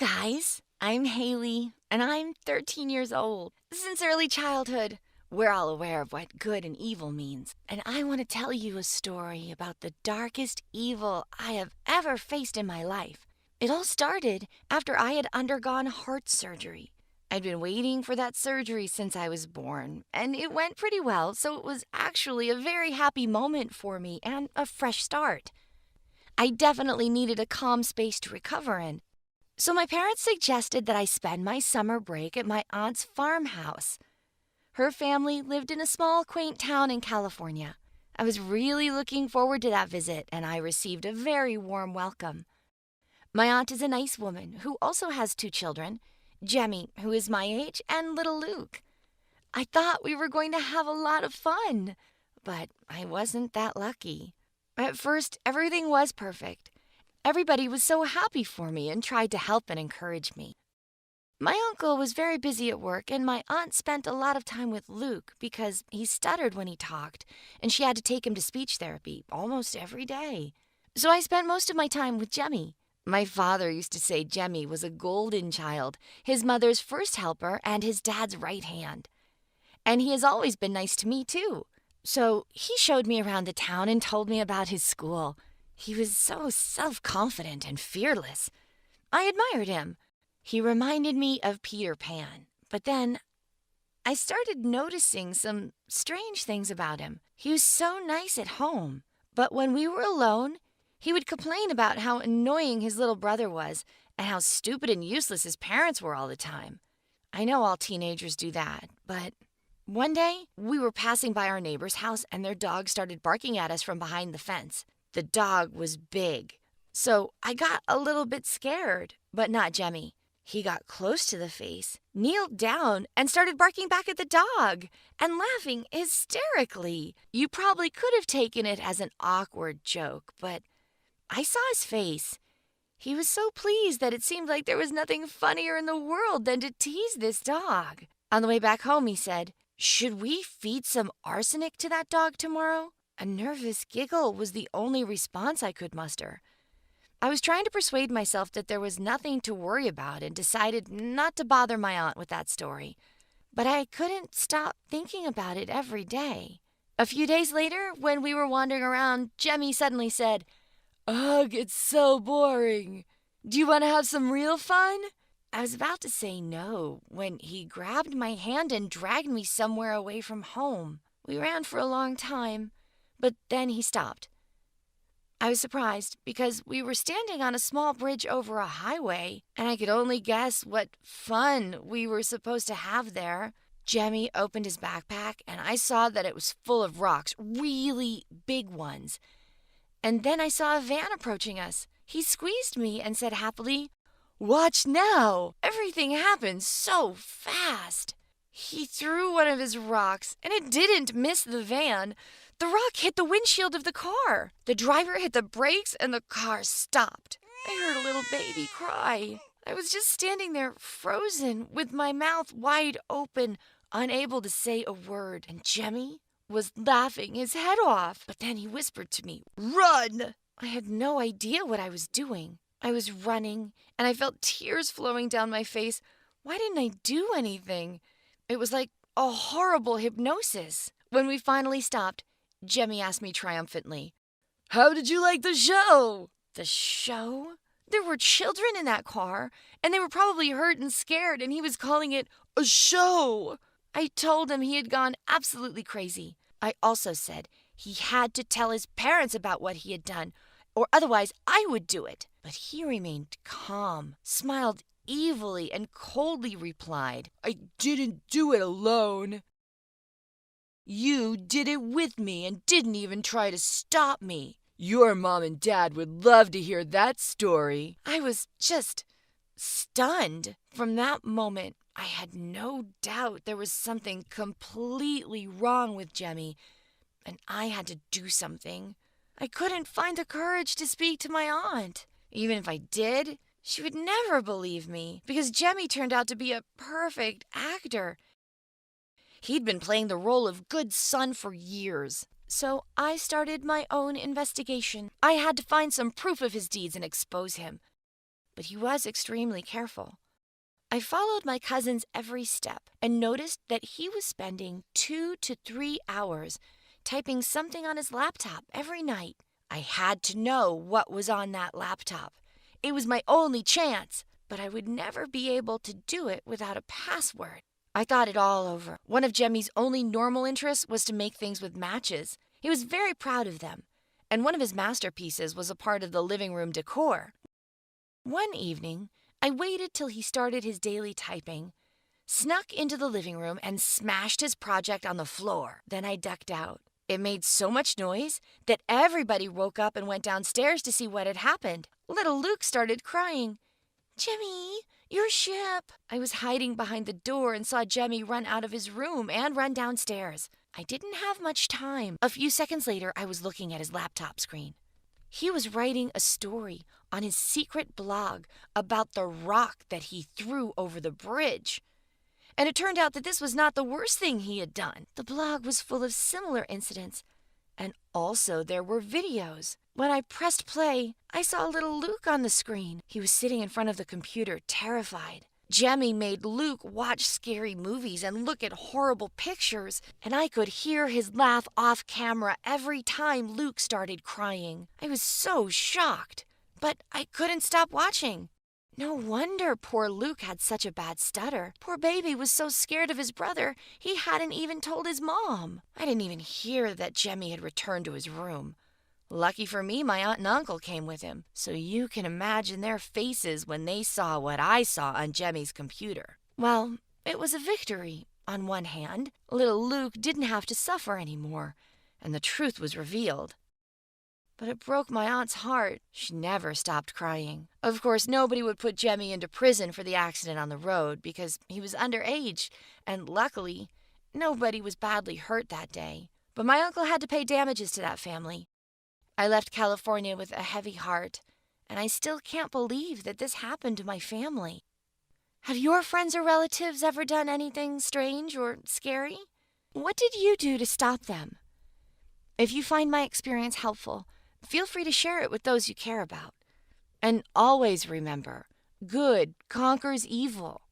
guys, I'm Haley, and I'm 13 years old. Since early childhood, we're all aware of what good and evil means, and I want to tell you a story about the darkest evil I have ever faced in my life. It all started after I had undergone heart surgery. I'd been waiting for that surgery since I was born, and it went pretty well, so it was actually a very happy moment for me and a fresh start. I definitely needed a calm space to recover in. So my parents suggested that I spend my summer break at my aunt's farmhouse. Her family lived in a small, quaint town in California. I was really looking forward to that visit, and I received a very warm welcome. My aunt is a nice woman who also has two children, Jemmy, who is my age, and little Luke. I thought we were going to have a lot of fun, but I wasn't that lucky. At first, everything was perfect. Everybody was so happy for me and tried to help and encourage me. My uncle was very busy at work, and my aunt spent a lot of time with Luke because he stuttered when he talked, and she had to take him to speech therapy almost every day. So I spent most of my time with Jemmy. My father used to say Jemmy was a golden child, his mother's first helper and his dad's right hand. And he has always been nice to me, too. So he showed me around the town and told me about his school. He was so self-confident and fearless. I admired him. He reminded me of Peter Pan. But then I started noticing some strange things about him. He was so nice at home. But when we were alone, he would complain about how annoying his little brother was and how stupid and useless his parents were all the time. I know all teenagers do that, but one day we were passing by our neighbor's house and their dog started barking at us from behind the fence. The dog was big, so I got a little bit scared, but not Jemmy. He got close to the face, kneeled down, and started barking back at the dog and laughing hysterically. You probably could have taken it as an awkward joke, but I saw his face. He was so pleased that it seemed like there was nothing funnier in the world than to tease this dog. On the way back home, he said, "Should we feed some arsenic to that dog tomorrow?" A nervous giggle was the only response I could muster. I was trying to persuade myself that there was nothing to worry about and decided not to bother my aunt with that story. But I couldn't stop thinking about it every day. A few days later, when we were wandering around, Jemmy suddenly said, "Ugh, it's so boring. Do you want to have some real fun?" I was about to say no when he grabbed my hand and dragged me somewhere away from home. We ran for a long time, but then he stopped. I was surprised because we were standing on a small bridge over a highway, and I could only guess what fun we were supposed to have there. Jemmy opened his backpack, and I saw that it was full of rocks, really big ones. And then I saw a van approaching us. He squeezed me and said happily, "Watch now! Everything happened so fast." He threw one of his rocks, and it didn't miss the van. The rock hit the windshield of the car. The driver hit the brakes, and the car stopped. I heard a little baby cry. I was just standing there, frozen, with my mouth wide open, unable to say a word. And Jemmy was laughing his head off. But then he whispered to me, "Run!" I had no idea what I was doing. I was running, and I felt tears flowing down my face. Why didn't I do anything? It was like a horrible hypnosis. When we finally stopped, Jemmy asked me triumphantly, "How did you like the show?" The show? There were children in that car, and they were probably hurt and scared, and he was calling it a show. I told him he had gone absolutely crazy. I also said he had to tell his parents about what he had done, or otherwise I would do it. But he remained calm, smiled evilly, and coldly replied, "I didn't do it alone. You did it with me and didn't even try to stop me. Your mom and dad would love to hear that story." I was just stunned. From that moment, I had no doubt there was something completely wrong with Jemmy, and I had to do something. I couldn't find the courage to speak to my aunt. Even if I did, she would never believe me, because Jemmy turned out to be a perfect actor. He'd been playing the role of good son for years. So I started my own investigation. I had to find some proof of his deeds and expose him. but he was extremely careful. I followed my cousin's every step and noticed that he was spending 2 to 3 hours typing something on his laptop every night. I had to know what was on that laptop. It was my only chance, but I would never be able to do it without a password. I thought it all over. One of Jemmy's only normal interests was to make things with matches. He was very proud of them, and one of his masterpieces was a part of the living room decor. One evening, I waited till he started his daily typing, snuck into the living room, and smashed his project on the floor. Then I ducked out. It made so much noise that everybody woke up and went downstairs to see what had happened. Little Luke started crying. "Jemmy, your ship!" I was hiding behind the door and saw Jemmy run out of his room and run downstairs. I didn't have much time. A few seconds later, I was looking at his laptop screen. He was writing a story on his secret blog about the rock that he threw over the bridge. And it turned out that this was not the worst thing he had done. The blog was full of similar incidents, and also there were videos. When I pressed play, I saw little Luke on the screen. He was sitting in front of the computer, terrified. Jemmy made Luke watch scary movies and look at horrible pictures, and I could hear his laugh off camera every time Luke started crying. I was so shocked, but I couldn't stop watching. No wonder poor Luke had such a bad stutter. Poor baby was so scared of his brother, he hadn't even told his mom. I didn't even hear that Jemmy had returned to his room. Lucky for me, my aunt and uncle came with him, so you can imagine their faces when they saw what I saw on Jemmy's computer. Well, it was a victory. On one hand, little Luke didn't have to suffer anymore, and the truth was revealed. But it broke my aunt's heart. She never stopped crying. Of course, nobody would put Jemmy into prison for the accident on the road because he was underage, and luckily, nobody was badly hurt that day. But my uncle had to pay damages to that family. I left California with a heavy heart, and I still can't believe that this happened to my family. Have your friends or relatives ever done anything strange or scary? What did you do to stop them? If you find my experience helpful, feel free to share it with those you care about. And always remember, good conquers evil.